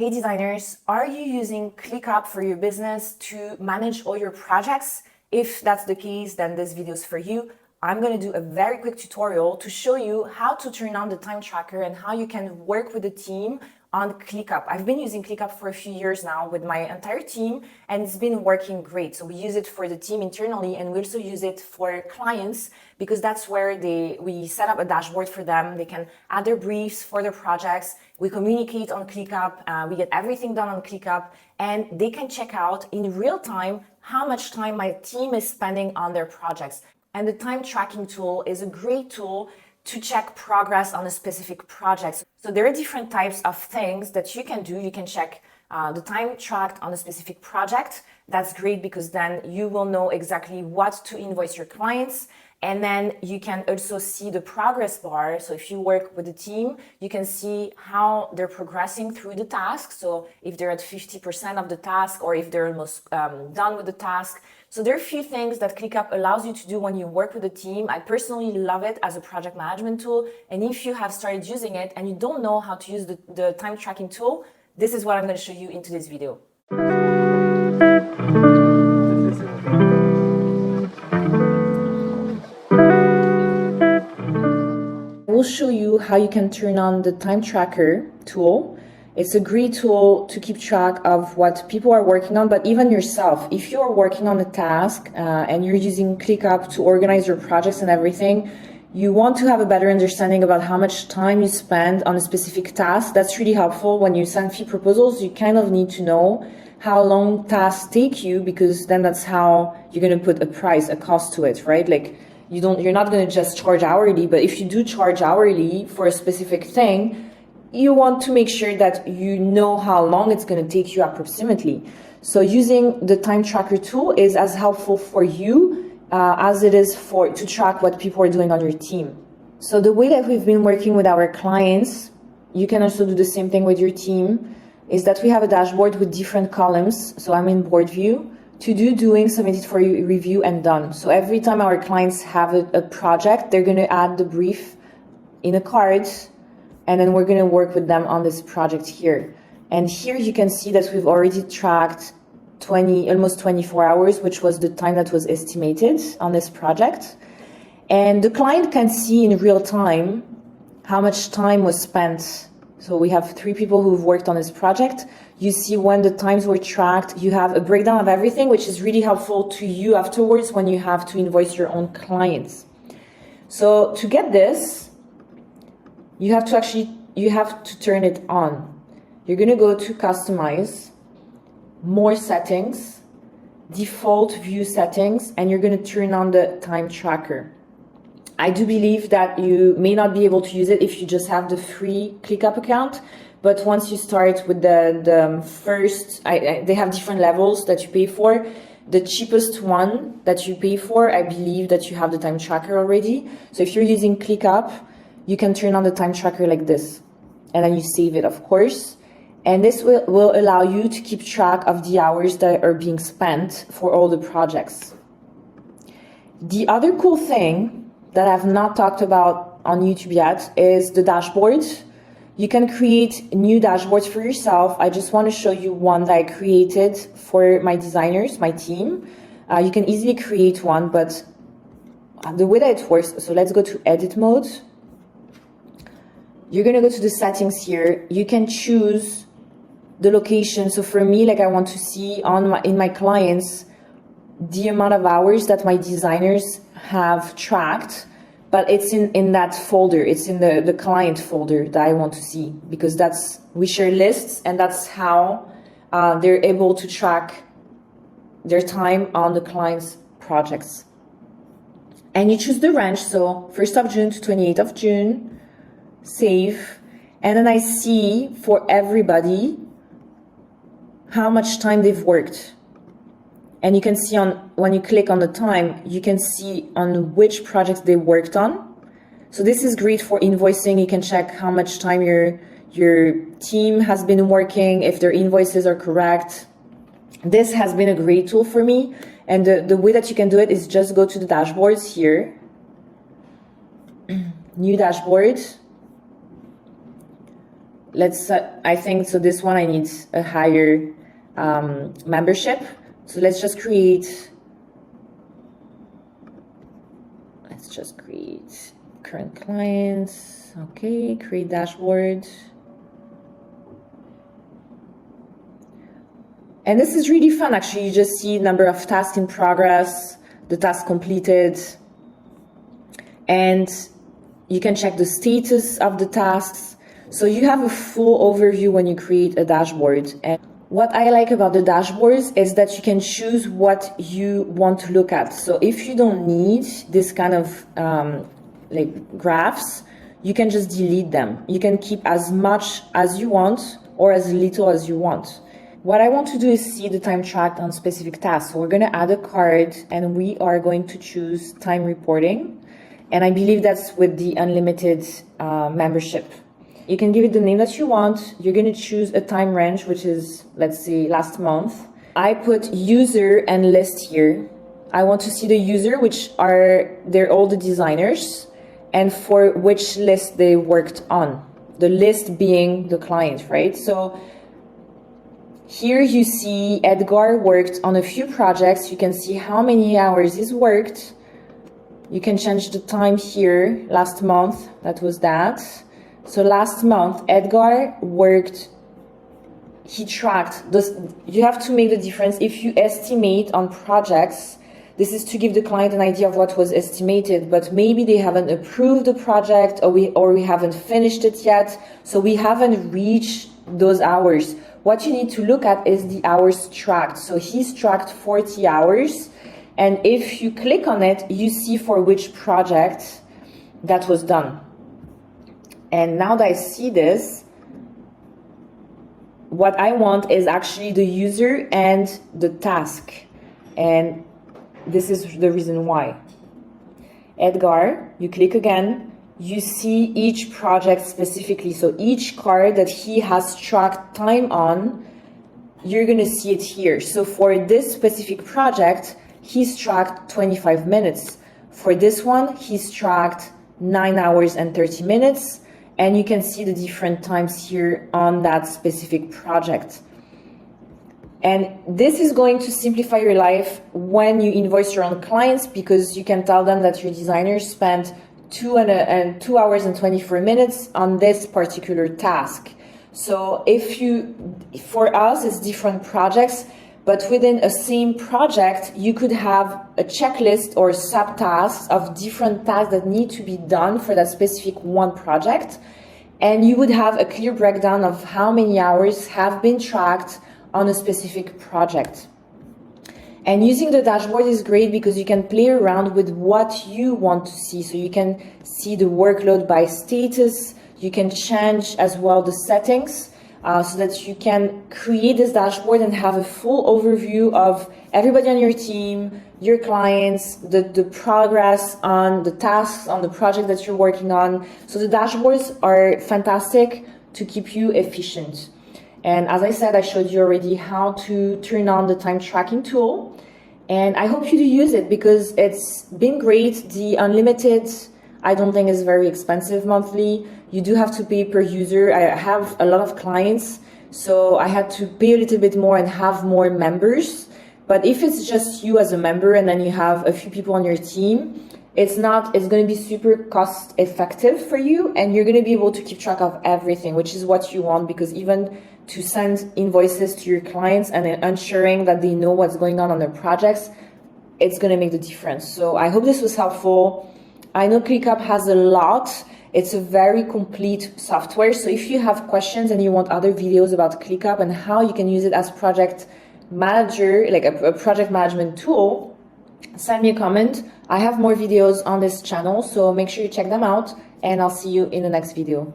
Hey designers, are you using ClickUp for your business to manage all your projects? If that's the case, then this video is for you. I'm going to do a very quick tutorial to show you how to turn on the time tracker and how you can work with the team on ClickUp. I've been using ClickUp for a few years now with my entire team, and it's been working great. So we use it for the team internally, and we also use it for clients because that's where we set up a dashboard for them. They can add their briefs for their projects. We communicate on ClickUp. We get everything done on ClickUp, and they can check out in real time how much time my team is spending on their projects. And the time tracking tool is a great tool to check progress on a specific project. So there are different types of things that you can do. You can check the time tracked on a specific project. That's great because then you will know exactly what to invoice your clients. And then you can also see the progress bar. So if you work with a team, you can see how they're progressing through the task. So if they're at 50% of the task or if they're almost done with the task. So there are a few things that ClickUp allows you to do when you work with a team. I personally love it as a project management tool. And if you have started using it and you don't know how to use the time tracking tool, this is what I'm going to show you in today's video. I will show you how you can turn on the time tracker tool. It's a great tool to keep track of what people are working on, but even yourself, if you're working on a task and you're using ClickUp to organize your projects and everything, you want to have a better understanding about how much time you spend on a specific task. That's really helpful. When you send fee proposals, you kind of need to know how long tasks take you, because then that's how you're going to put a price, a cost to it, right? Like you're not going to just charge hourly, but if you do charge hourly for a specific thing, you want to make sure that you know how long it's going to take you approximately. So using the time tracker tool is as helpful for you as it is to track what people are doing on your team. So the way that we've been working with our clients, you can also do the same thing with your team, is that we have a dashboard with different columns. So I'm in board view, to do, doing, submitted for review, and done. So every time our clients have a project, they're going to add the brief in a card, and then we're going to work with them on this project here. And here you can see that we've already tracked almost 24 hours, which was the time that was estimated on this project. And the client can see in real time how much time was spent. So we have 3 people who've worked on this project. You see when the times were tracked, you have a breakdown of everything, which is really helpful to you afterwards when you have to invoice your own clients. So to get this, you have to turn it on. You're going to go to customize, more settings, default view settings, and you're going to turn on the time tracker. I do believe that you may not be able to use it if you just have the free ClickUp account, but once you start with the first, they have different levels that you pay for. The cheapest one that you pay for, I believe that you have the time tracker already. So if you're using ClickUp, you can turn on the time tracker like this, and then you save it, of course. And this will allow you to keep track of the hours that are being spent for all the projects. The other cool thing that I've not talked about on YouTube yet is the dashboard. You can create new dashboards for yourself. I just want to show you one that I created for my designers, my team. You can easily create one, but the way that it works, so let's go to edit mode. You're going to go to the settings here. You can choose the location. So for me, like I want to see in my clients the amount of hours that my designers have tracked, but it's in that folder. It's in the client folder that I want to see, because we share lists, and that's how they're able to track their time on the client's projects. And you choose the range. So 1st of June to 28th of June. Save, and then I see for everybody how much time they've worked. And you can see when you click on the time, you can see on which projects they worked on. So this is great for invoicing. You can check how much time your team has been working, if their invoices are correct. This has been a great tool for me. And the way that you can do it is just go to the dashboards here, new dashboard. I think, so this one I need a higher membership. So let's just create current clients. Okay, create dashboard. And this is really fun, actually. You just see number of tasks in progress, the task completed, and you can check the status of the tasks. So you have a full overview when you create a dashboard. And what I like about the dashboards is that you can choose what you want to look at. So if you don't need this kind of like graphs, you can just delete them. You can keep as much as you want or as little as you want. What I want to do is see the time tracked on specific tasks. So we're going to add a card and we are going to choose time reporting. And I believe that's with the unlimited membership. You can give it the name that you want. You're going to choose a time range, which is, let's say, last month. I put user and list here. I want to see the user, they're all the designers, and for which list they worked on. The list being the client, right? So here you see Edgar worked on a few projects. You can see how many hours he's worked. You can change the time here. Last month, that was that. So last month, Edgar worked, he tracked. You have to make the difference. If you estimate on projects, this is to give the client an idea of what was estimated, but maybe they haven't approved the project or we haven't finished it yet. So we haven't reached those hours. What you need to look at is the hours tracked. So he's tracked 40 hours. And if you click on it, you see for which project that was done. And now that I see this, what I want is actually the user and the task. And this is the reason why. Edgar, you click again. You see each project specifically. So each card that he has tracked time on, you're going to see it here. So for this specific project, he's tracked 25 minutes. For this one, he's tracked 9 hours and 30 minutes. And you can see the different times here on that specific project. And this is going to simplify your life when you invoice your own clients, because you can tell them that your designers spent 2 hours and 24 minutes on this particular task. So for us, it's different projects, but within a same project, you could have a checklist or subtasks of different tasks that need to be done for that specific one project. And you would have a clear breakdown of how many hours have been tracked on a specific project. And using the dashboard is great because you can play around with what you want to see. So you can see the workload by status. You can change as well the settings so that you can create this dashboard and have a full overview of everybody on your team, your clients, the progress on the tasks on the project that you're working on. So the dashboards are fantastic to keep you efficient. And as I said, I showed you already how to turn on the time tracking tool. And I hope you do use it because it's been great. The unlimited, I don't think is very expensive monthly. You do have to pay per user. I have a lot of clients, so I had to pay a little bit more and have more members. But if it's just you as a member and then you have a few people on your team, it's going to be super cost effective for you, and you're going to be able to keep track of everything, which is what you want, because even to send invoices to your clients and ensuring that they know what's going on their projects, it's going to make the difference. So I hope this was helpful. I know ClickUp has a lot. It's a very complete software. So if you have questions and you want other videos about ClickUp and how you can use it as project manager, like a project management tool, send me a comment. I have more videos on this channel, so make sure you check them out, and I'll see you in the next video.